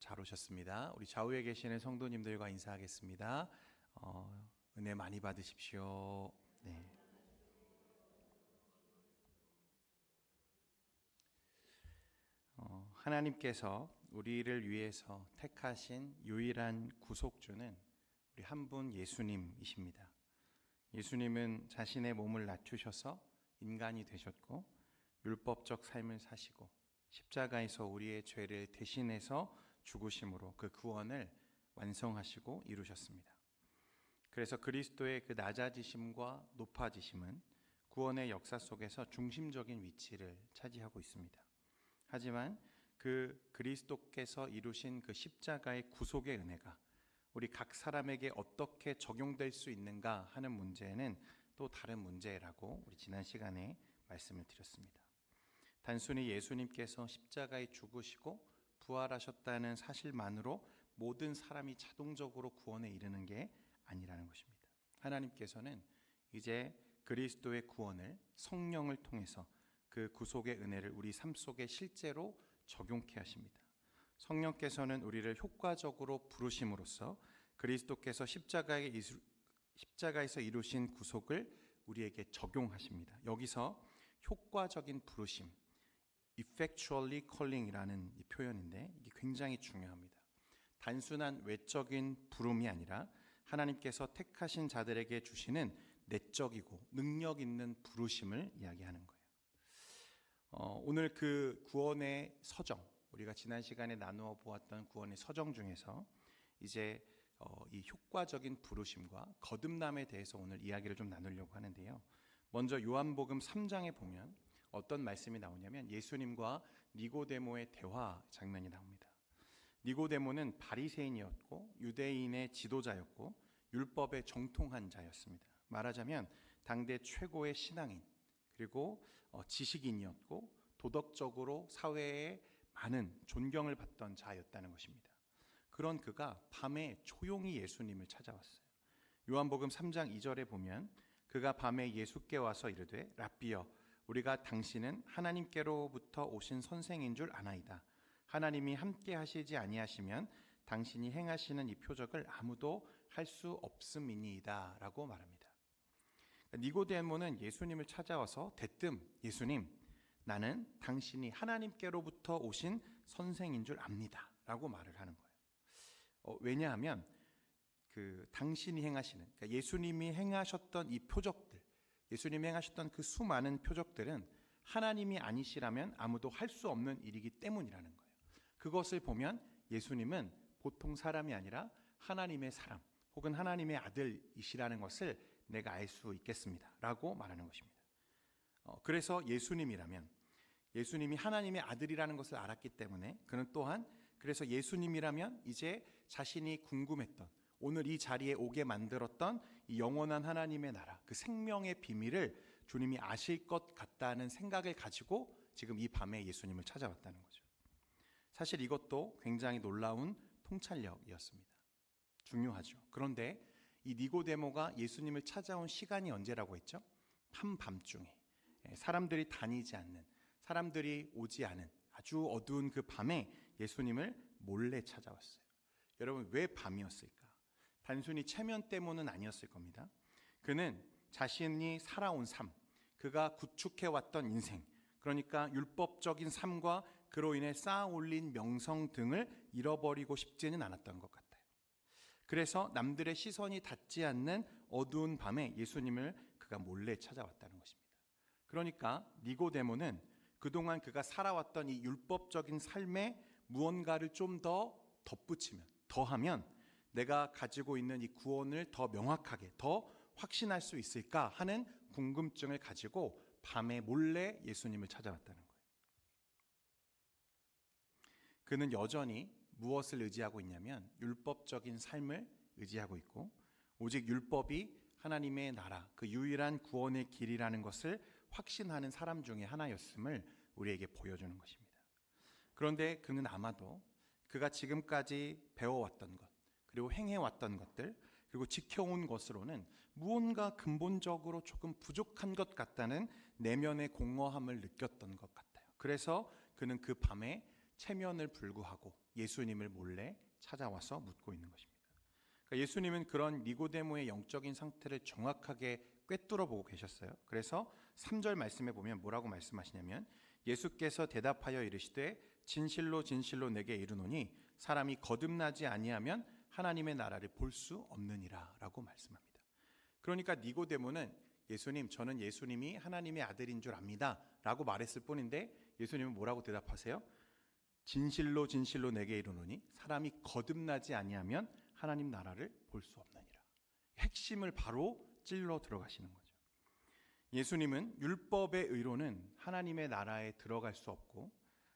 잘 오셨습니다. 우리 좌우에 계시는 성도님들과 인사하겠습니다. 은혜 많이 받으십시오. 네. 하나님께서 우리를 위해서 택하신 유일한 구속주는 우리 한 분 예수님이십니다. 예수님은 자신의 몸을 낮추셔서 인간이 되셨고 율법적 삶을 사시고 십자가에서 우리의 죄를 대신해서 죽으심으로 그 구원을 완성하시고 이루셨습니다. 그래서 그리스도의 그 낮아지심과 높아지심은 구원의 역사 속에서 중심적인 위치를 차지하고 있습니다. 하지만 그 그리스도께서 이루신 그 십자가의 구속의 은혜가 우리 각 사람에게 어떻게 적용될 수 있는가 하는 문제는 또 다른 문제라고 우리 지난 시간에 말씀을 드렸습니다. 단순히 예수님께서 십자가에 죽으시고 부활하셨다는 사실만으로 모든 사람이 자동적으로 구원에 이르는 게 아니라는 것입니다. 하나님께서는 이제 그리스도의 구원을 성령을 통해서 그 구속의 은혜를 우리 삶 속에 실제로 적용케 하십니다. 성령께서는 우리를 효과적으로 부르심으로써 그리스도께서 십자가에서 이루신 구속을 우리에게 적용하십니다. 여기서 효과적인 부르심, effectually calling이라는 이 표현인데 이게 굉장히 중요합니다. 단순한 외적인 부름이 아니라 하나님께서 택하신 자들에게 주시는 내적이고 능력 있는 부르심을 이야기하는 거예요. 오늘 그 구원의 서정, 우리가 지난 시간에 나누어 보았던 구원의 서정 중에서 이제 이 효과적인 부르심과 거듭남에 대해서 오늘 이야기를 좀 나누려고 하는데요. 먼저 요한복음 3장에 보면 어떤 말씀이 나오냐면 예수님과 니고데모의 대화 장면이 나옵니다. 니고데모는 바리새인이었고 유대인의 지도자였고 율법에 정통한 자였습니다. 말하자면 당대 최고의 신앙인 그리고 지식인이었고 도덕적으로 사회에 많은 존경을 받던 자였다는 것입니다. 그런 그가 밤에 조용히 예수님을 찾아왔어요. 요한복음 3장 2절에 보면 그가 밤에 예수께 와서 이르되 랍비여 우리가 당신은 하나님께로부터 오신 선생인 줄 아나이다. 하나님이 함께 하시지 아니하시면 당신이 행하시는 이 표적을 아무도 할 수 없음이니이다 라고 말합니다. 니고데모는 예수님을 찾아와서 대뜸 예수님 나는 당신이 하나님께로부터 오신 선생인 줄 압니다 라고 말을 하는 거예요. 왜냐하면 당신이 행하시는, 그러니까 예수님이 행하셨던 이 표적들, 예수님이 행하셨던 그 수많은 표적들은 하나님이 아니시라면 아무도 할 수 없는 일이기 때문이라는 거예요. 그것을 보면 예수님은 보통 사람이 아니라 하나님의 사람 혹은 하나님의 아들이시라는 것을 내가 알 수 있겠습니다 라고 말하는 것입니다. 그래서 예수님이 하나님의 아들이라는 것을 알았기 때문에 그는 또한 그래서 예수님이라면 이제 자신이 궁금했던 오늘 이 자리에 오게 만들었던 이 영원한 하나님의 나라, 그 생명의 비밀을 주님이 아실 것 같다는 생각을 가지고 지금 이 밤에 예수님을 찾아왔다는 거죠. 사실 이것도 굉장히 놀라운 통찰력이었습니다. 중요하죠. 그런데 이 니고데모가 예수님을 찾아온 시간이 언제라고 했죠? 한밤중에 사람들이 다니지 않는, 사람들이 오지 않은 아주 어두운 그 밤에 예수님을 몰래 찾아왔어요. 여러분 왜 밤이었을까? 단순히 체면 때문은 아니었을 겁니다. 그는 자신이 살아온 삶, 그가 구축해왔던 인생, 그러니까 율법적인 삶과 그로 인해 쌓아 올린 명성 등을 잃어버리고 싶지는 않았던 것 같아요. 그래서 남들의 시선이 닿지 않는 어두운 밤에 예수님을 그가 몰래 찾아왔다는 것입니다. 그러니까 니고데모는 그동안 그가 살아왔던 이 율법적인 삶에 무언가를 좀 더 덧붙이면, 더하면 내가 가지고 있는 이 구원을 더 명확하게, 더 확신할 수 있을까 하는 궁금증을 가지고 밤에 몰래 예수님을 찾아왔다는 거예요. 그는 여전히 무엇을 의지하고 있냐면 율법적인 삶을 의지하고 있고 오직 율법이 하나님의 나라, 그 유일한 구원의 길이라는 것을 확신하는 사람 중에 하나였음을 우리에게 보여주는 것입니다. 그런데 그는 아마도 그가 지금까지 배워왔던 것, 그리고 행해왔던 것들, 그리고 지켜온 것으로는 무언가 근본적으로 조금 부족한 것 같다는 내면의 공허함을 느꼈던 것 같아요. 그래서 그는 그 밤에 체면을 불구하고 예수님을 몰래 찾아와서 묻고 있는 것입니다. 그러니까 예수님은 그런 니고데모의 영적인 상태를 정확하게 꿰뚫어 보고 계셨어요. 그래서 3절 말씀에 보면 뭐라고 말씀하시냐면 예수께서 대답하여 이르시되 진실로 진실로 내게 이르노니 사람이 거듭나지 아니하면 하나님의 나라를 볼 수 없느니라 라고 말씀합니다. 그러니까 니고데모는 예수님, 저는 예수님이 하나님의 아들인 줄 압니다 라고 말했을 뿐인데 예수님은 뭐라고 대답하세요? 진실로 진실로 내게 이르노니 사람이 거듭나지 아니하면 하나님 나라를 볼 수 없느니라. 핵심을 바로 찔러 들어가시는 거죠. 예수님은 율법의 의로는 하나님의 나라에 들어갈 수 없고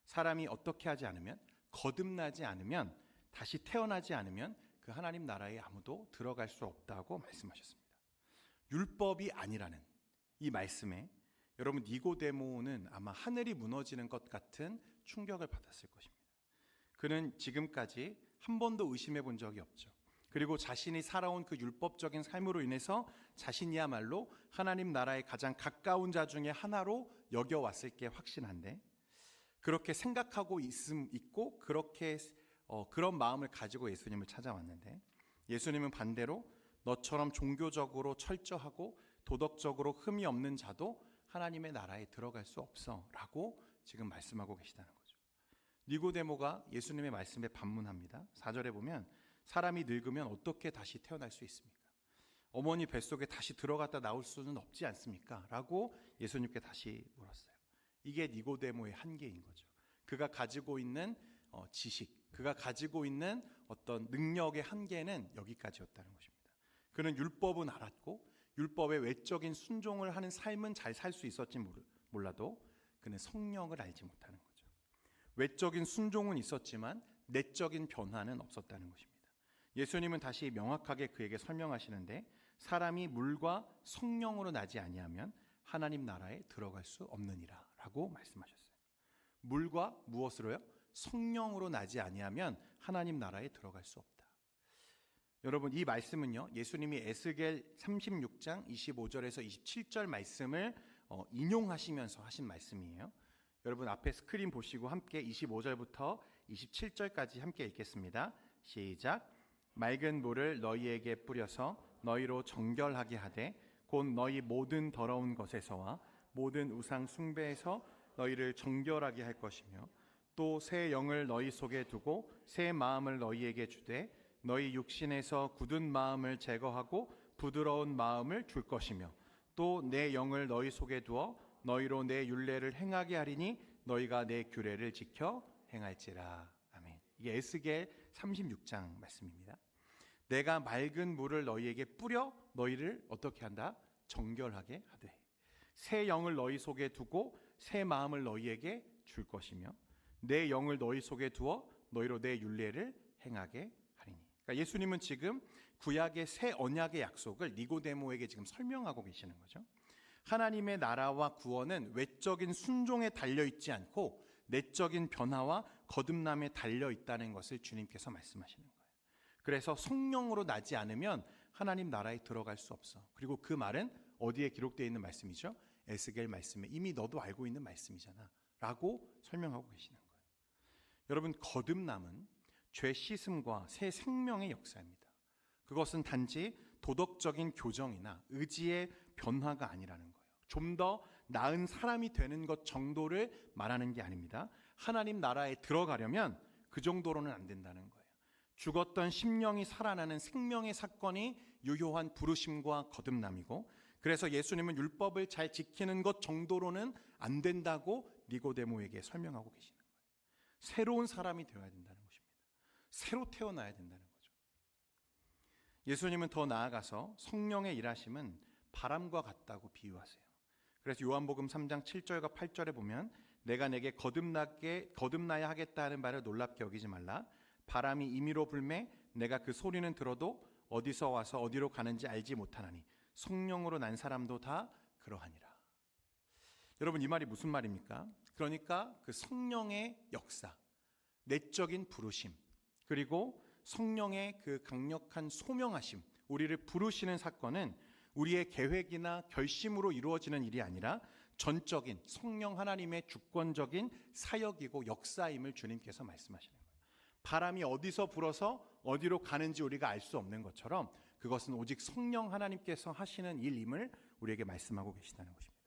사람이 어떻게 하지 않으면, 거듭나지 않으면, 다시 태어나지 않으면 그 하나님 나라에 아무도 들어갈 수 없다고 말씀하셨습니다. 율법이 아니라는 이 말씀에 여러분 니고데모는 아마 하늘이 무너지는 것 같은 충격을 받았을 것입니다. 그는 지금까지 한 번도 의심해 본 적이 없죠. 그리고 자신이 살아온 그 율법적인 삶으로 인해서 자신이야말로 하나님 나라의 가장 가까운 자 중에 하나로 여겨왔을 게 확신한데 그렇게 생각하고 있고 그렇게 그런 마음을 가지고 예수님을 찾아왔는데 예수님은 반대로 너처럼 종교적으로 철저하고 도덕적으로 흠이 없는 자도 하나님의 나라에 들어갈 수 없어 라고 지금 말씀하고 계시다는 거죠. 니고데모가 예수님의 말씀에 반문합니다. 4절에 보면 사람이 늙으면 어떻게 다시 태어날 수 있습니까? 어머니 뱃속에 다시 들어갔다 나올 수는 없지 않습니까? 라고 예수님께 다시 물었어요. 이게 니고데모의 한계인 거죠. 그가 가지고 있는 지식, 그가 가지고 있는 어떤 능력의 한계는 여기까지였다는 것입니다. 그는 율법은 알았고 율법의 외적인 순종을 하는 삶은 잘 살 수 있었지 몰라도 그는 성령을 알지 못하는 거죠. 외적인 순종은 있었지만 내적인 변화는 없었다는 것입니다. 예수님은 다시 명확하게 그에게 설명하시는데 사람이 물과 성령으로 나지 아니하면 하나님 나라에 들어갈 수 없느니라 라고 말씀하셨어요. 물과 무엇으로요? 성령으로 나지 아니하면 하나님 나라에 들어갈 수 없다. 여러분 이 말씀은요 예수님이 에스겔 36장 25절에서 27절 말씀을 인용하시면서 하신 말씀이에요. 여러분 앞에 스크린 보시고 함께 25절부터 27절까지 함께 읽겠습니다. 시작. 맑은 물을 너희에게 뿌려서 너희로 정결하게 하되 곧 너희 모든 더러운 것에서와 모든 우상 숭배에서 너희를 정결하게 할 것이며 또 새 영을 너희 속에 두고 새 마음을 너희에게 주되 너희 육신에서 굳은 마음을 제거하고 부드러운 마음을 줄 것이며 또 내 영을 너희 속에 두어 너희로 내 율례를 행하게 하리니 너희가 내 규례를 지켜 행할지라. 아멘. 이게 에스겔 36장 말씀입니다. 내가 맑은 물을 너희에게 뿌려 너희를 어떻게 한다? 정결하게 하되 새 영을 너희 속에 두고 새 마음을 너희에게 줄 것이며 내 영을 너희 속에 두어 너희로 내 율례를 행하게 하리니. 그러니까 예수님은 지금 구약의 새 언약의 약속을 니고데모에게 지금 설명하고 계시는 거죠. 하나님의 나라와 구원은 외적인 순종에 달려있지 않고 내적인 변화와 거듭남에 달려있다는 것을 주님께서 말씀하시는 거예요. 그래서 성령으로 나지 않으면 하나님 나라에 들어갈 수 없어. 그리고 그 말은 어디에 기록되어 있는 말씀이죠? 에스겔 말씀에 이미 너도 알고 있는 말씀이잖아 라고 설명하고 계시는 거예요. 여러분 거듭남은 죄 씻음과 새 생명의 역사입니다. 그것은 단지 도덕적인 교정이나 의지의 변화가 아니라는 거예요. 좀 더 나은 사람이 되는 것 정도를 말하는 게 아닙니다. 하나님 나라에 들어가려면 그 정도로는 안 된다는 거예요. 죽었던 심령이 살아나는 생명의 사건이 유효한 부르심과 거듭남이고 그래서 예수님은 율법을 잘 지키는 것 정도로는 안 된다고 니고데모에게 설명하고 계시는 거예요. 새로운 사람이 되어야 된다는 것입니다. 새로 태어나야 된다는 거죠. 예수님은 더 나아가서 성령의 일하심은 바람과 같다고 비유하세요. 그래서 요한복음 3장 7절과 8절에 보면 내가 내게 거듭나야 하겠다 하는 말을 놀랍게 여기지 말라. 바람이 임의로 불매 내가 그 소리는 들어도 어디서 와서 어디로 가는지 알지 못하나니 성령으로 난 사람도 다 그러하니라. 여러분 이 말이 무슨 말입니까? 그러니까 그 성령의 역사, 내적인 부르심, 그리고 성령의 그 강력한 소명하심, 우리를 부르시는 사건은 우리의 계획이나 결심으로 이루어지는 일이 아니라 전적인 성령 하나님의 주권적인 사역이고 역사임을 주님께서 말씀하시는 거예요. 바람이 어디서 불어서 어디로 가는지 우리가 알 수 없는 것처럼 그것은 오직 성령 하나님께서 하시는 일임을 우리에게 말씀하고 계시다는 것입니다.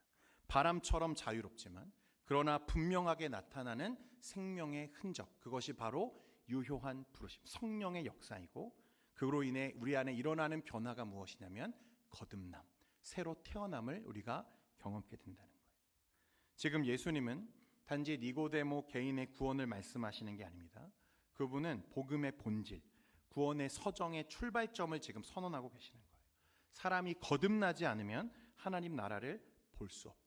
바람처럼 자유롭지만 그러나 분명하게 나타나는 생명의 흔적, 그것이 바로 유효한 부르심, 성령의 역사이고, 그로 인해 우리 안에 일어나는 변화가 무엇이냐면 거듭남, 새로 태어남을 우리가 경험하게 된다는 거예요. 지금 예수님은 단지 니고데모 개인의 구원을 말씀하시는 게 아닙니다. 그분은 복음의 본질, 구원의 서정의 출발점을 지금 선언하고 계시는 거예요. 사람이 거듭나지 않으면 하나님 나라를 볼 수 없다.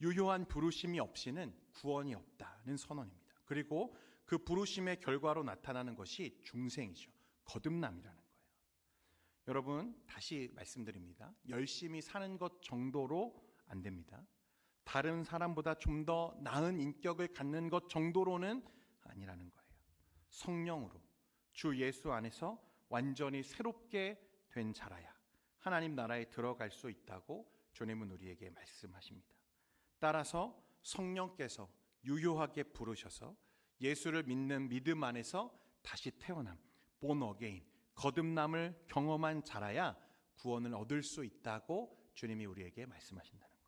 유효한 부르심이 없이는 구원이 없다는 선언입니다. 그리고 그 부르심의 결과로 나타나는 것이 중생이죠. 거듭남이라는 거예요. 여러분, 다시 말씀드립니다. 열심히 사는 것 정도로 안 됩니다. 다른 사람보다 좀 더 나은 인격을 갖는 것 정도로는 아니라는 거예요. 성령으로 주 예수 안에서 완전히 새롭게 된 자라야 하나님 나라에 들어갈 수 있다고 주님은 우리에게 말씀하십니다. 따라서 성령께서 유효하게 부르셔서 예수를 믿는 믿음 안에서 다시 태어남, born again, 거듭남을 경험한 자라야 구원을 얻을 수 있다고 주님이 우리에게 말씀하신다는 거예요.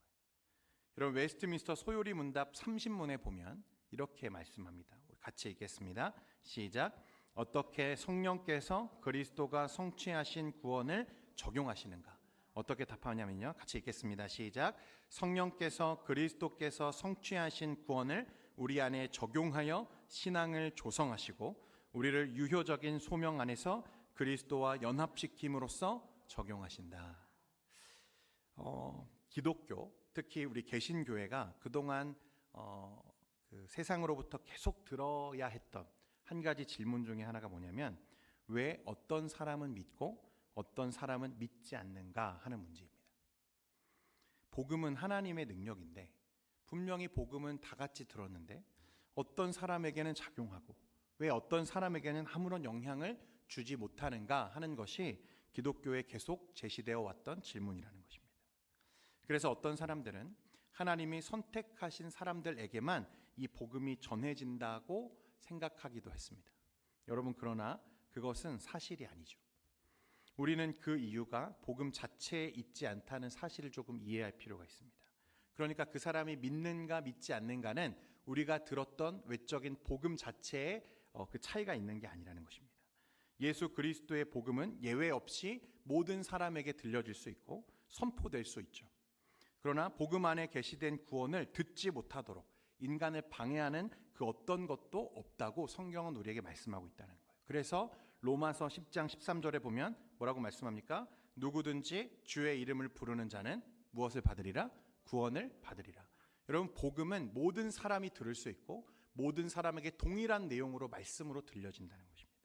여러분, 웨스트민스터 소요리 문답 30문에 보면 이렇게 말씀합니다. 우리 같이 읽겠습니다. 시작. 어떻게 성령께서 그리스도가 성취하신 구원을 적용하시는가? 어떻게 답하냐면요, 같이 읽겠습니다. 시작. 성령께서 그리스도께서 성취하신 구원을 우리 안에 적용하여 신앙을 조성하시고 우리를 유효적인 소명 안에서 그리스도와 연합시킴으로써 적용하신다. 기독교, 특히 우리 개신교회가 그동안 그 세상으로부터 계속 들어야 했던 한 가지 질문 중에 하나가 뭐냐면, 왜 어떤 사람은 믿고 어떤 사람은 믿지 않는가 하는 문제입니다. 복음은 하나님의 능력인데 분명히 복음은 다 같이 들었는데 어떤 사람에게는 작용하고 왜 어떤 사람에게는 아무런 영향을 주지 못하는가 하는 것이 기독교에 계속 제시되어 왔던 질문이라는 것입니다. 그래서 어떤 사람들은 하나님이 선택하신 사람들에게만 이 복음이 전해진다고 생각하기도 했습니다. 여러분, 그러나 그것은 사실이 아니죠. 우리는 그 이유가 복음 자체에 있지 않다는 사실을 조금 이해할 필요가 있습니다. 그러니까 그 사람이 믿는가 믿지 않는가는 우리가 들었던 외적인 복음 자체에 그 차이가 있는 게 아니라는 것입니다. 예수 그리스도의 복음은 예외 없이 모든 사람에게 들려질 수 있고 선포될 수 있죠. 그러나 복음 안에 계시된 구원을 듣지 못하도록 인간을 방해하는 그 어떤 것도 없다고 성경은 우리에게 말씀하고 있다는 거예요. 그래서 로마서 10장 13절에 보면 뭐라고 말씀합니까? 누구든지 주의 이름을 부르는 자는 무엇을 받으리라? 구원을 받으리라. 여러분, 복음은 모든 사람이 들을 수 있고 모든 사람에게 동일한 내용으로 말씀으로 들려진다는 것입니다.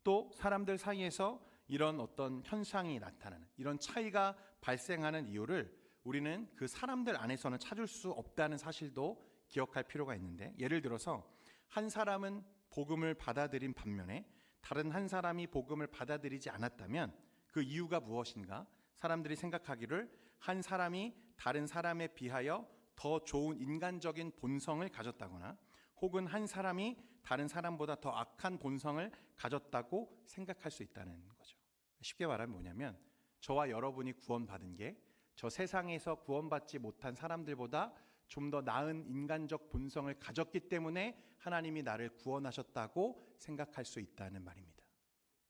또 사람들 사이에서 이런 어떤 현상이 나타나는, 이런 차이가 발생하는 이유를 우리는 그 사람들 안에서는 찾을 수 없다는 사실도 기억할 필요가 있는데, 예를 들어서 한 사람은 복음을 받아들인 반면에 다른 한 사람이 복음을 받아들이지 않았다면 그 이유가 무엇인가? 사람들이 생각하기를 한 사람이 다른 사람에 비하여 더 좋은 인간적인 본성을 가졌다거나 혹은 한 사람이 다른 사람보다 더 악한 본성을 가졌다고 생각할 수 있다는 거죠. 쉽게 말하면 뭐냐면, 저와 여러분이 구원받은 게 저 세상에서 구원받지 못한 사람들보다 좀 더 나은 인간적 본성을 가졌기 때문에 하나님이 나를 구원하셨다고 생각할 수 있다는 말입니다.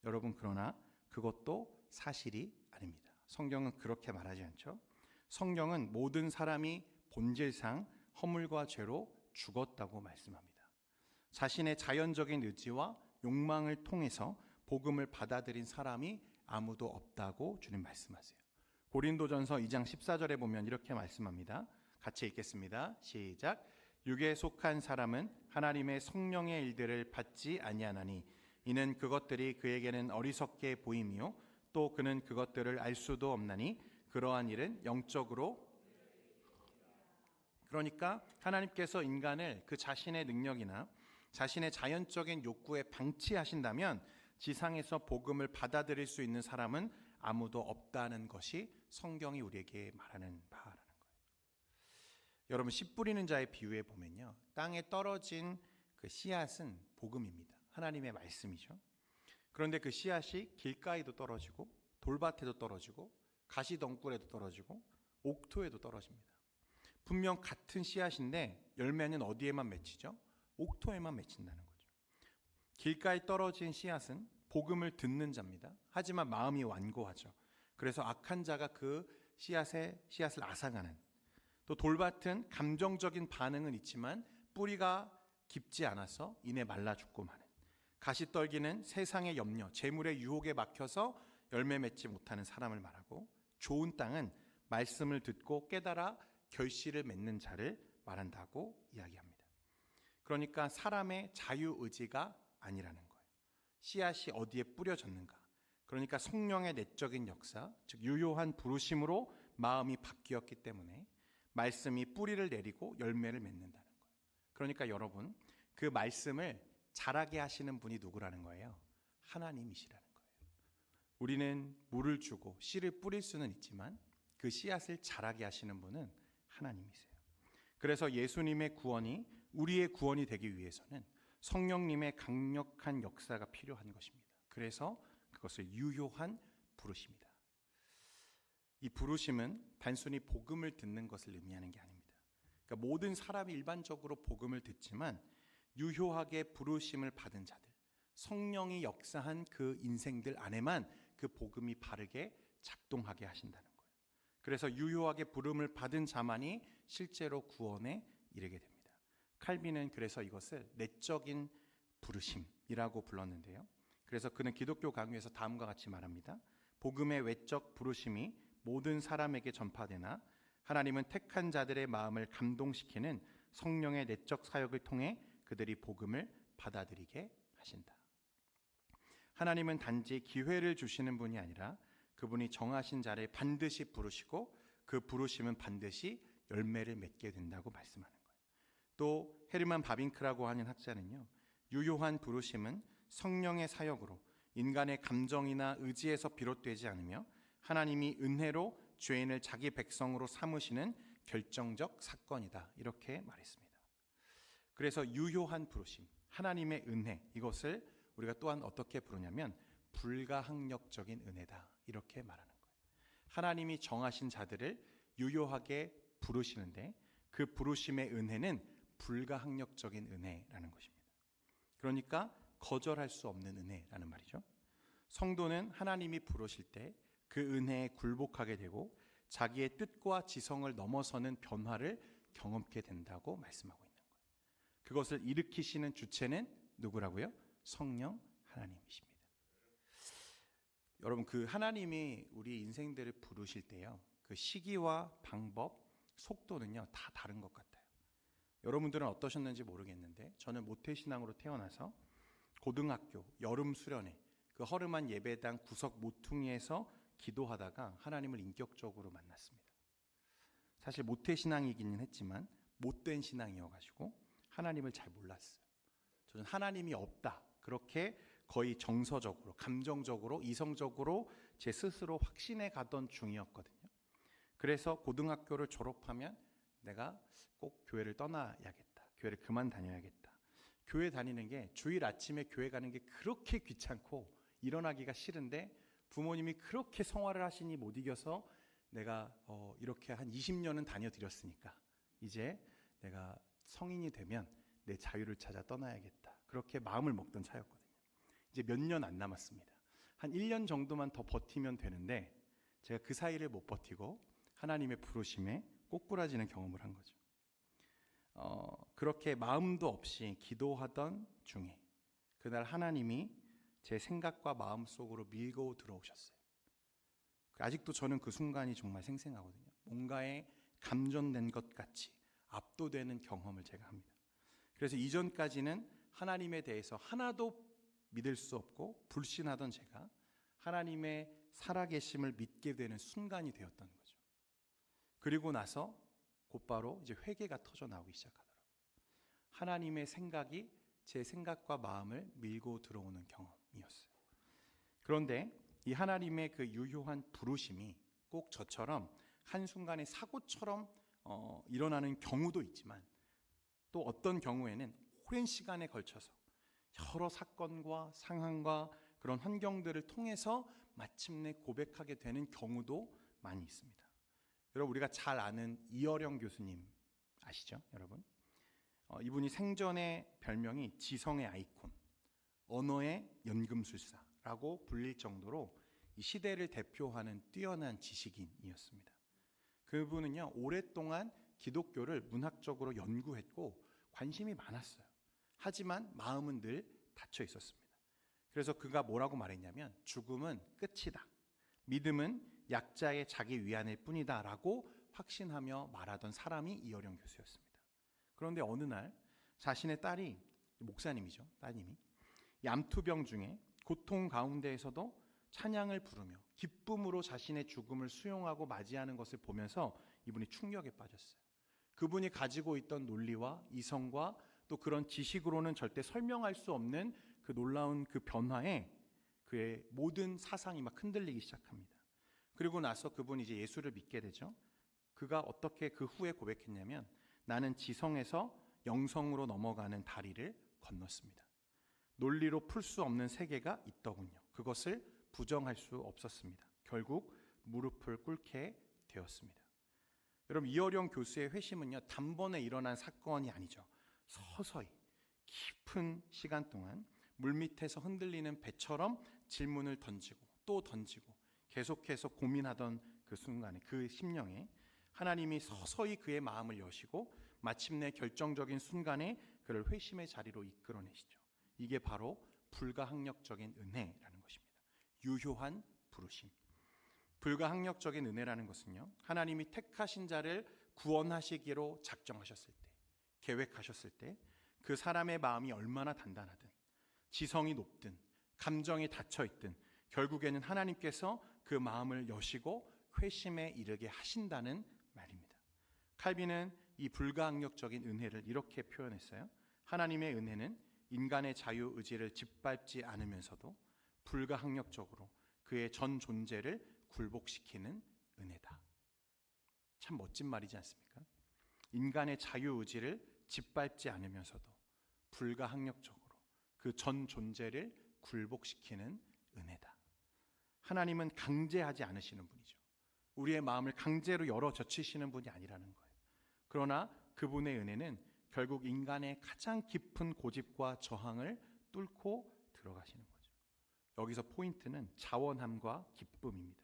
여러분, 그러나 그것도 사실이 아닙니다. 성경은 그렇게 말하지 않죠. 성경은 모든 사람이 본질상 허물과 죄로 죽었다고 말씀합니다. 자신의 자연적인 의지와 욕망을 통해서 복음을 받아들인 사람이 아무도 없다고 주님 말씀하세요. 고린도전서 2장 14절에 보면 이렇게 말씀합니다. 같이 읽겠습니다. 시작. 육에 속한 사람은 하나님의 성령의 일들을 받지 아니하나니 이는 그것들이 그에게는 어리석게 보임이요 또 그는 그것들을 알 수도 없나니 그러한 일은 영적으로. 그러니까 하나님께서 인간을 그 자신의 능력이나 자신의 자연적인 욕구에 방치하신다면 지상에서 복음을 받아들일 수 있는 사람은 아무도 없다는 것이 성경이 우리에게 말하는 바라는 거예요. 여러분 씨 뿌리는 자의 비유에 보면요, 땅에 떨어진 그 씨앗은 복음입니다. 하나님의 말씀이죠. 그런데 그 씨앗이 길가에도 떨어지고 돌밭에도 떨어지고 가시덩굴에도 떨어지고 옥토에도 떨어집니다. 분명 같은 씨앗인데 열매는 어디에만 맺히죠? 옥토에만 맺힌다는 거죠. 길가에 떨어진 씨앗은 복음을 듣는 자입니다. 하지만 마음이 완고하죠. 그래서 악한 자가 그 씨앗을 앗아가는, 또 돌밭은 감정적인 반응은 있지만 뿌리가 깊지 않아서 이내 말라 죽고 마는, 가시떨기는 세상의 염려, 재물의 유혹에 막혀서 열매 맺지 못하는 사람을 말하고, 좋은 땅은 말씀을 듣고 깨달아 결실을 맺는 자를 말한다고 이야기합니다. 그러니까 사람의 자유의지가 아니라는 거예요. 씨앗이 어디에 뿌려졌는가, 그러니까 성령의 내적인 역사, 즉 유효한 부르심으로 마음이 바뀌었기 때문에 말씀이 뿌리를 내리고 열매를 맺는다는 거예요. 그러니까 여러분, 그 말씀을 자라게 하시는 분이 누구라는 거예요? 하나님이시라는 거예요. 우리는 물을 주고 씨를 뿌릴 수는 있지만 그 씨앗을 자라게 하시는 분은 하나님이세요. 그래서 예수님의 구원이 우리의 구원이 되기 위해서는 성령님의 강력한 역사가 필요한 것입니다. 그래서 그것을 유효한 부르심이다. 이 부르심은 단순히 복음을 듣는 것을 의미하는 게 아닙니다. 그러니까 모든 사람이 일반적으로 복음을 듣지만 유효하게 부르심을 받은 자들, 성령이 역사한 그 인생들 안에만 그 복음이 바르게 작동하게 하신다는 거예요. 그래서 유효하게 부름을 받은 자만이 실제로 구원에 이르게 됩니다. 칼빈은 그래서 이것을 내적인 부르심이라고 불렀는데요. 그래서 그는 기독교 강요에서 다음과 같이 말합니다. 복음의 외적 부르심이 모든 사람에게 전파되나 하나님은 택한 자들의 마음을 감동시키는 성령의 내적 사역을 통해 그들이 복음을 받아들이게 하신다. 하나님은 단지 기회를 주시는 분이 아니라 그분이 정하신 자를 반드시 부르시고 그 부르심은 반드시 열매를 맺게 된다고 말씀하는 거예요. 또 헤르만 바빙크라고 하는 학자는요, 유효한 부르심은 성령의 사역으로 인간의 감정이나 의지에서 비롯되지 않으며 하나님이 은혜로 죄인을 자기 백성으로 삼으시는 결정적 사건이다, 이렇게 말했습니다. 그래서 유효한 부르심, 하나님의 은혜, 이것을 우리가 또한 어떻게 부르냐면 불가항력적인 은혜다, 이렇게 말하는 거예요. 하나님이 정하신 자들을 유효하게 부르시는데 그 부르심의 은혜는 불가항력적인 은혜라는 것입니다. 그러니까 거절할 수 없는 은혜라는 말이죠. 성도는 하나님이 부르실 때 그 은혜에 굴복하게 되고 자기의 뜻과 지성을 넘어서는 변화를 경험하게 된다고 말씀하고 있는 거예요. 그것을 일으키시는 주체는 누구라고요? 성령 하나님이십니다. 여러분, 그 하나님이 우리 인생들을 부르실 때요, 그 시기와 방법, 속도는요 다 다른 것 같아요. 여러분들은 어떠셨는지 모르겠는데 저는 모태신앙으로 태어나서 고등학교 여름 수련회 그 허름한 예배당 구석 모퉁이에서 기도하다가 하나님을 인격적으로 만났습니다. 사실 모태신앙이기는 했지만 못된 신앙이어가지고 하나님을 잘 몰랐어요. 저는 하나님이 없다, 그렇게 거의 정서적으로, 감정적으로, 이성적으로 제 스스로 확신해 가던 중이었거든요. 그래서 고등학교를 졸업하면 내가 꼭 교회를 떠나야겠다, 교회를 그만 다녀야겠다. 교회 다니는 게, 주일 아침에 교회 가는 게 그렇게 귀찮고 일어나기가 싫은데 부모님이 그렇게 성화를 하시니 못 이겨서 내가 이렇게 한 20년은 다녀드렸으니까 이제 내가 성인이 되면 내 자유를 찾아 떠나야겠다, 그렇게 마음을 먹던 차였거든요. 이제 몇 년 안 남았습니다. 한 1년 정도만 더 버티면 되는데 제가 그 사이를 못 버티고 하나님의 부르심에 꼬꾸라지는 경험을 한 거죠. 그렇게 마음도 없이 기도하던 중에 그날 하나님이 제 생각과 마음 속으로 밀고 들어오셨어요. 아직도 저는 그 순간이 정말 생생하거든요. 뭔가에 감전된 것 같이 압도되는 경험을 제가 합니다. 그래서 이전까지는 하나님에 대해서 하나도 믿을 수 없고 불신하던 제가 하나님의 살아계심을 믿게 되는 순간이 되었던 거죠. 그리고 나서 곧바로 이제 회개가 터져 나오기 시작하더라고요. 하나님의 생각이 제 생각과 마음을 밀고 들어오는 경험이었어요. 그런데 이 하나님의 그 유효한 부르심이 꼭 저처럼 한순간에 사고처럼 일어나는 경우도 있지만 또 어떤 경우에는 오랜 시간에 걸쳐서 여러 사건과 상황과 그런 환경들을 통해서 마침내 고백하게 되는 경우도 많이 있습니다. 여러분, 우리가 잘 아는 이어령 교수님 아시죠? 여러분, 이분이 생전의 별명이 지성의 아이콘, 언어의 연금술사라고 불릴 정도로 이 시대를 대표하는 뛰어난 지식인이었습니다. 그분은요, 오랫동안 기독교를 문학적으로 연구했고 관심이 많았어요. 하지만 마음은 늘 닫혀 있었습니다. 그래서 그가 뭐라고 말했냐면, 죽음은 끝이다, 믿음은 약자의 자기 위안일 뿐이다 라고 확신하며 말하던 사람이 이어령 교수였습니다. 그런데 어느 날 자신의 딸이, 목사님이죠, 따님이 암투병 중에 고통 가운데에서도 찬양을 부르며 기쁨으로 자신의 죽음을 수용하고 맞이하는 것을 보면서 이분이 충격에 빠졌어요. 그분이 가지고 있던 논리와 이성과 또 그런 지식으로는 절대 설명할 수 없는 그 놀라운 그 변화에 그의 모든 사상이 막 흔들리기 시작합니다. 그리고 나서 그분이 이제 예수를 믿게 되죠. 그가 어떻게 그 후에 고백했냐면, 나는 지성에서 영성으로 넘어가는 다리를 건넜습니다. 논리로 풀 수 없는 세계가 있더군요. 그것을 부정할 수 없었습니다. 결국 무릎을 꿇게 되었습니다. 여러분, 이어령 교수의 회심은요, 단번에 일어난 사건이 아니죠. 서서히 깊은 시간 동안 물밑에서 흔들리는 배처럼 질문을 던지고 또 던지고 계속해서 고민하던 그 순간에, 그 심령에 하나님이 서서히 그의 마음을 여시고 마침내 결정적인 순간에 그를 회심의 자리로 이끌어내시죠. 이게 바로 불가항력적인 은혜라는 것입니다. 유효한 부르심. 불가항력적인 은혜라는 것은요, 하나님이 택하신 자를 구원하시기로 작정하셨을 때, 계획하셨을 때 그 사람의 마음이 얼마나 단단하든, 지성이 높든, 감정이 닫혀있든 결국에는 하나님께서 그 마음을 여시고 회심에 이르게 하신다는 말입니다. 칼빈은 이 불가항력적인 은혜를 이렇게 표현했어요. 하나님의 은혜는 인간의 자유의지를 짓밟지 않으면서도 불가항력적으로 그의 전 존재를 굴복시키는 은혜다. 참 멋진 말이지 않습니까? 인간의 자유의지를 짓밟지 않으면서도 불가항력적으로 그 전 존재를 굴복시키는 은혜다. 하나님은 강제하지 않으시는 분이죠. 우리의 마음을 강제로 열어 젖히시는 분이 아니라는 거예요. 그러나 그분의 은혜는 결국 인간의 가장 깊은 고집과 저항을 뚫고 들어가시는 거죠. 여기서 포인트는 자원함과 기쁨입니다.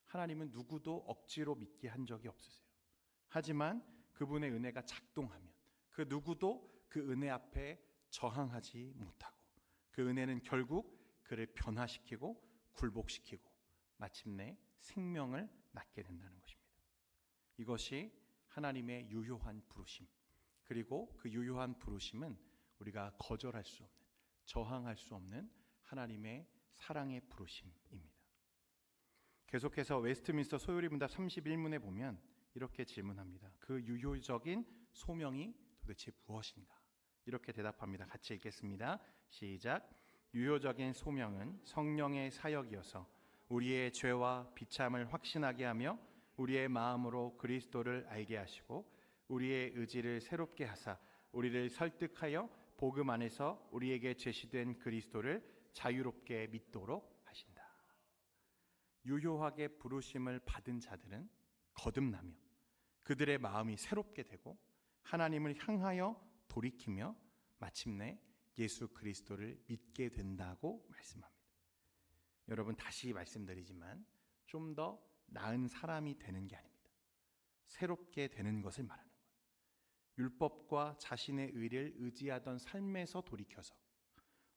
하나님은 누구도 억지로 믿게 한 적이 없으세요. 하지만 그분의 은혜가 작동하면 그 누구도 그 은혜 앞에 저항하지 못하고, 그 은혜는 결국 그를 변화시키고 굴복시키고 마침내 생명을 낳게 된다는 것입니다. 이것이 하나님의 유효한 부르심, 그리고 그 유효한 부르심은 우리가 거절할 수 없는, 저항할 수 없는 하나님의 사랑의 부르심입니다. 계속해서 웨스트민스터 소요리 문답 31문에 보면 이렇게 질문합니다. 그 유효적인 소명이 도대체 무엇인가? 이렇게 대답합니다. 같이 읽겠습니다. 시작. 유효적인 소명은 성령의 사역이어서 우리의 죄와 비참을 확신하게 하며 우리의 마음으로 그리스도를 알게 하시고 우리의 의지를 새롭게 하사 우리를 설득하여 복음 안에서 우리에게 제시된 그리스도를 자유롭게 믿도록 하신다. 유효하게 부르심을 받은 자들은 거듭나며 그들의 마음이 새롭게 되고 하나님을 향하여 돌이키며 마침내 예수 그리스도를 믿게 된다고 말씀합니다. 여러분, 다시 말씀드리지만 좀 더 나은 사람이 되는 게 아닙니다. 새롭게 되는 것을 말하는 거예요. 율법과 자신의 의를 의지하던 삶에서 돌이켜서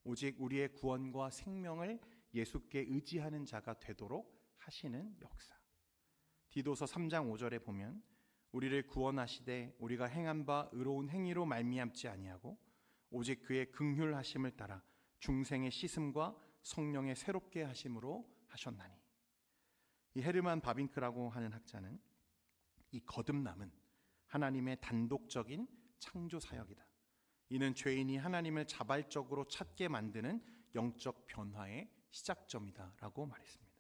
오직 우리의 구원과 생명을 예수께 의지하는 자가 되도록 하시는 역사. 디도서 3장 5절에 보면 우리를 구원하시되 우리가 행한 바 의로운 행위로 말미암지 아니하고 오직 그의 긍휼하심을 따라 중생의 씻음과 성령의 새롭게 하심으로 하셨나니. 이 헤르만 바빙크라고 하는 학자는 이 거듭남은 하나님의 단독적인 창조 사역이다. 이는 죄인이 하나님을 자발적으로 찾게 만드는 영적 변화의 시작점이다 라고 말했습니다.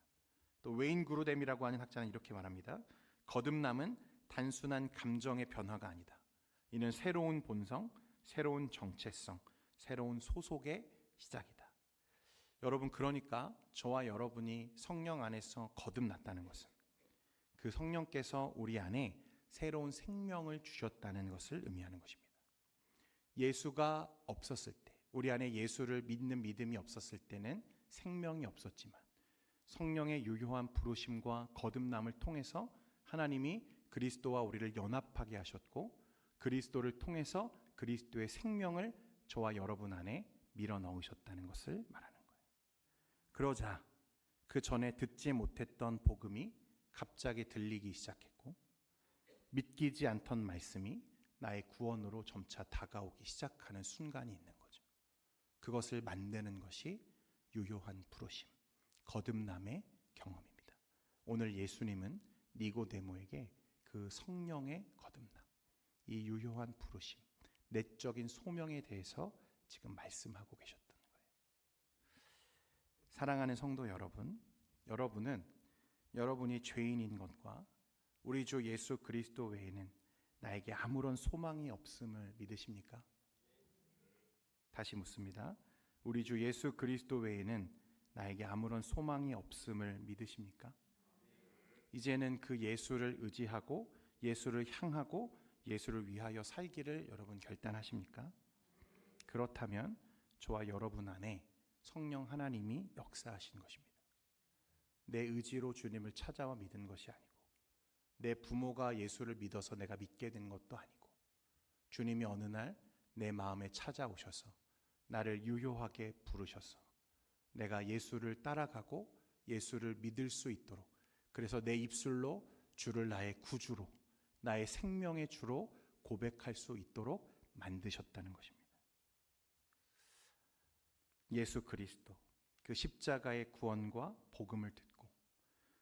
또 웨인 그루뎀이라고 하는 학자는 이렇게 말합니다. 거듭남은 단순한 감정의 변화가 아니다. 이는 새로운 본성, 새로운 정체성, 새로운 소속의 시작이다. 여러분, 그러니까 저와 여러분이 성령 안에서 거듭났다는 것은 그 성령께서 우리 안에 새로운 생명을 주셨다는 것을 의미하는 것입니다. 예수가 없었을 때, 우리 안에 예수를 믿는 믿음이 없었을 때는 생명이 없었지만 성령의 유효한 부르심과 거듭남을 통해서 하나님이 그리스도와 우리를 연합하게 하셨고 그리스도를 통해서 그리스도의 생명을 저와 여러분 안에 밀어넣으셨다는 것을 말하는 거예요. 그러자 그 전에 듣지 못했던 복음이 갑자기 들리기 시작했고 믿기지 않던 말씀이 나의 구원으로 점차 다가오기 시작하는 순간이 있는 거죠. 그것을 만드는 것이 유효한 부르심, 거듭남의 경험입니다. 오늘 예수님은 니고데모에게 그 성령의 거듭남, 이 유효한 부르심, 내적인 소명에 대해서 지금 말씀하고 계셨던 거예요. 사랑하는 성도 여러분, 여러분은 여러분이 죄인인 것과 우리 주 예수 그리스도 외에는 나에게 아무런 소망이 없음을 믿으십니까? 다시 묻습니다. 우리 주 예수 그리스도 외에는 나에게 아무런 소망이 없음을 믿으십니까? 이제는 그 예수를 의지하고 예수를 향하고 예수를 위하여 살기를 여러분 결단하십니까? 그렇다면 저와 여러분 안에 성령 하나님이 역사하신 것입니다. 내 의지로 주님을 찾아와 믿은 것이 아니고 내 부모가 예수를 믿어서 내가 믿게 된 것도 아니고 주님이 어느 날 내 마음에 찾아오셔서 나를 유효하게 부르셔서 내가 예수를 따라가고 예수를 믿을 수 있도록, 그래서 내 입술로 주를 나의 구주로, 나의 생명의 주로 고백할 수 있도록 만드셨다는 것입니다. 예수 그리스도, 그 십자가의 구원과 복음을 듣고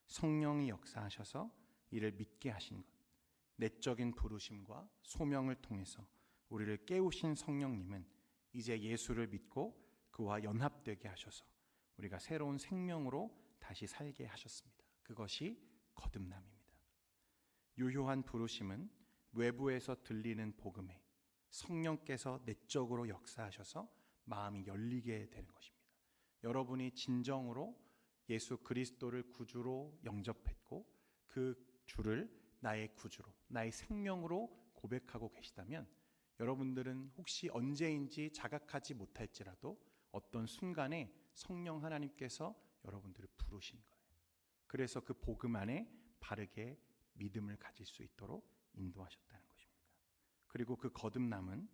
성령이 역사하셔서 이를 믿게 하신 것, 내적인 부르심과 소명을 통해서 우리를 깨우신 성령님은 이제 예수를 믿고 그와 연합되게 하셔서 우리가 새로운 생명으로 다시 살게 하셨습니다. 그것이 거듭남입니다. 유효한 부르심은 외부에서 들리는 복음에 성령께서 내적으로 역사하셔서 마음이 열리게 되는 것입니다. 여러분이 진정으로 예수 그리스도를 구주로 영접했고 그 주를 나의 구주로, 나의 생명으로 고백하고 계시다면 여러분들은 혹시 언제인지 자각하지 못할지라도 어떤 순간에 성령 하나님께서 여러분들을 부르신 거예요. 그래서 그 복음 안에 바르게 믿음을 가질 수 있도록 인도하셨다는 것입니다. 그리고 그 거듭남은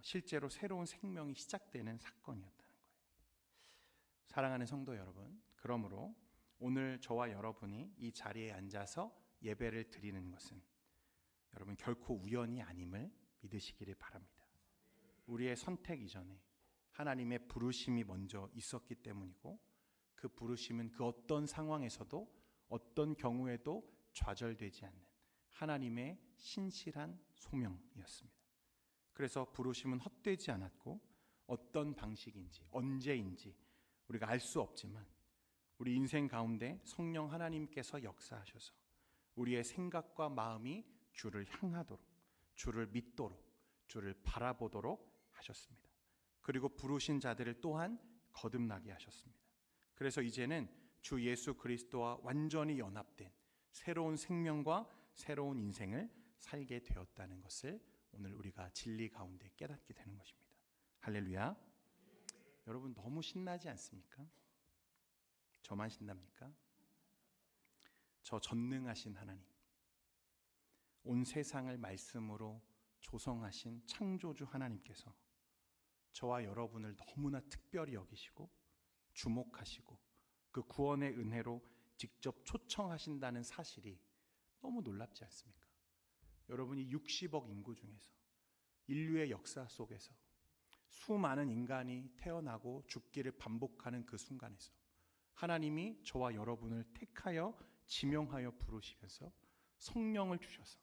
실제로 새로운 생명이 시작되는 사건이었다는 거예요. 사랑하는 성도 여러분, 그러므로 오늘 저와 여러분이 이 자리에 앉아서 예배를 드리는 것은 여러분 결코 우연이 아님을 믿으시기를 바랍니다. 우리의 선택 이전에 하나님의 부르심이 먼저 있었기 때문이고 그 부르심은 그 어떤 상황에서도 어떤 경우에도 좌절되지 않는 하나님의 신실한 소명이었습니다. 그래서 부르심은 헛되지 않았고 어떤 방식인지 언제인지 우리가 알 수 없지만 우리 인생 가운데 성령 하나님께서 역사하셔서 우리의 생각과 마음이 주를 향하도록, 주를 믿도록, 주를 바라보도록 하셨습니다. 그리고 부르신 자들을 또한 거듭나게 하셨습니다. 그래서 이제는 주 예수 그리스도와 완전히 연합된 새로운 생명과 새로운 인생을 살게 되었다는 것을 오늘 우리가 진리 가운데 깨닫게 되는 것입니다. 할렐루야. 여러분 너무 신나지 않습니까? 저만 신납니까? 저 전능하신 하나님, 온 세상을 말씀으로 조성하신 창조주 하나님께서 저와 여러분을 너무나 특별히 여기시고 주목하시고 그 구원의 은혜로 직접 초청하신다는 사실이 너무 놀랍지 않습니까? 여러분이 60억 인구 중에서 인류의 역사 속에서 수많은 인간이 태어나고 죽기를 반복하는 그 순간에서 하나님이 저와 여러분을 택하여 지명하여 부르시면서 성령을 주셔서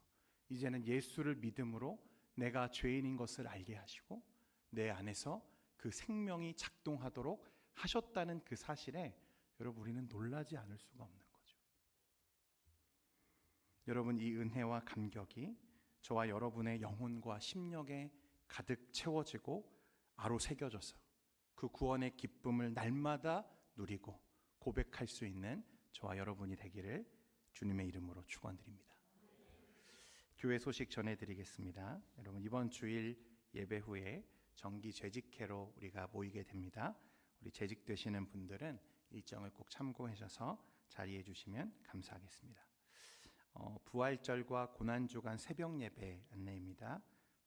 이제는 예수를 믿음으로 내가 죄인인 것을 알게 하시고 내 안에서 그 생명이 작동하도록 하셨다는 그 사실에 여러분 우리는 놀라지 않을 수가 없는 거죠. 여러분, 이 은혜와 감격이 저와 여러분의 영혼과 심령에 가득 채워지고 아로새겨져서 그 구원의 기쁨을 날마다 누리고 고백할 수 있는 저와 여러분이 되기를 주님의 이름으로 축원드립니다. 교회 소식 전해드리겠습니다. 여러분, 이번 주일 예배 후에 정기 재직회로 우리가 모이게 됩니다. 우리 재직되시는 분들은 일정을 꼭 참고하셔서 자리해 주시면 감사하겠습니다. 부활절과 고난주간 새벽 예배 안내입니다.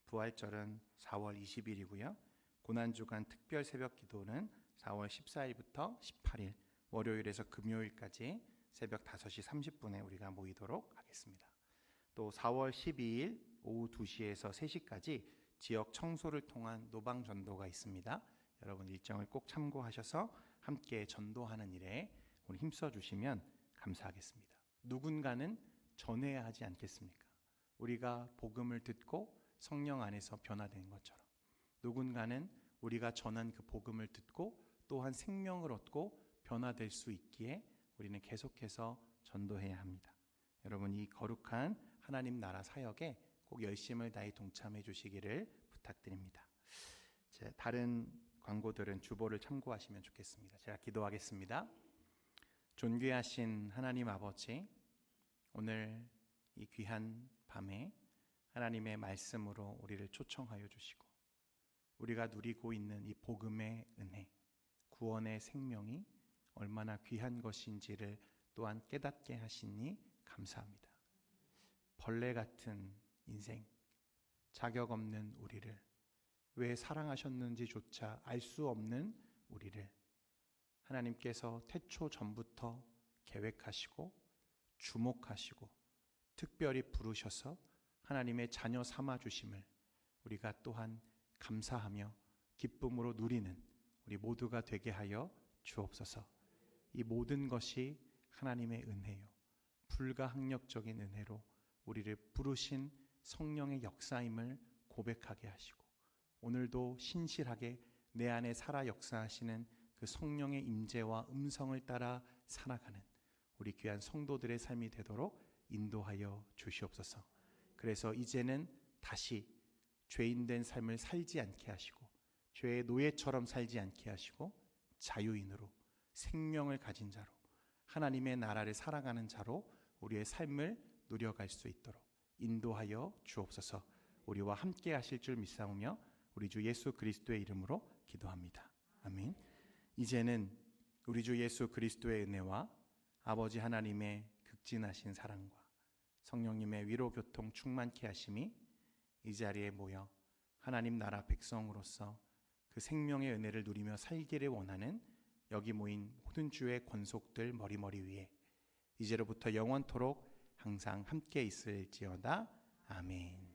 부활절은 4월 20일이고요. 고난주간 특별 새벽 기도는 4월 14일부터 18일 월요일에서 금요일까지 새벽 5시 30분에 우리가 모이도록 하겠습니다. 또 4월 12일 오후 2시에서 3시까지 지역 청소를 통한 노방 전도가 있습니다. 여러분, 일정을 꼭 참고하셔서 함께 전도하는 일에 우리 힘써 주시면 감사하겠습니다. 누군가는 전해야 하지 않겠습니까? 우리가 복음을 듣고 성령 안에서 변화된 것처럼 누군가는 우리가 전한 그 복음을 듣고 또한 생명을 얻고 변화될 수 있기에 우리는 계속해서 전도해야 합니다. 여러분, 이 거룩한 하나님 나라 사역에 꼭 열심을 다해 동참해 주시기를 부탁드립니다. 다른 광고들은 주보를 참고하시면 좋겠습니다. 제가 기도하겠습니다. 존귀하신 하나님 아버지, 오늘 이 귀한 밤에 하나님의 말씀으로 우리를 초청하여 주시고 우리가 누리고 있는 이 복음의 은혜, 구원의 생명이 얼마나 귀한 것인지를 또한 깨닫게 하시니 감사합니다. 벌레 같은 인생, 자격 없는 우리를, 왜 사랑하셨는지조차 알 수 없는 우리를 하나님께서 태초 전부터 계획하시고 주목하시고 특별히 부르셔서 하나님의 자녀 삼아 주심을 우리가 또한 감사하며 기쁨으로 누리는 우리 모두가 되게 하여 주옵소서. 이 모든 것이 하나님의 은혜요, 불가항력적인 은혜로 우리를 부르신 성령의 역사임을 고백하게 하시고 오늘도 신실하게 내 안에 살아 역사하시는 그 성령의 임재와 음성을 따라 살아가는 우리 귀한 성도들의 삶이 되도록 인도하여 주시옵소서. 그래서 이제는 다시 죄인된 삶을 살지 않게 하시고 죄의 노예처럼 살지 않게 하시고 자유인으로 생명을 가진 자로 하나님의 나라를 살아가는 자로 우리의 삶을 누려갈 수 있도록 인도하여 주옵소서. 우리와 함께 하실 줄 믿사오며 우리 주 예수 그리스도의 이름으로 기도합니다. 아멘. 이제는 우리 주 예수 그리스도의 은혜와 아버지 하나님의 극진하신 사랑과 성령님의 위로 교통 충만케 하심이 이 자리에 모여 하나님 나라 백성으로서 그 생명의 은혜를 누리며 살기를 원하는 여기 모인 모든 주의 권속들 머리머리 위에 이제로부터 영원토록 항상 함께 있을지어다. 아멘.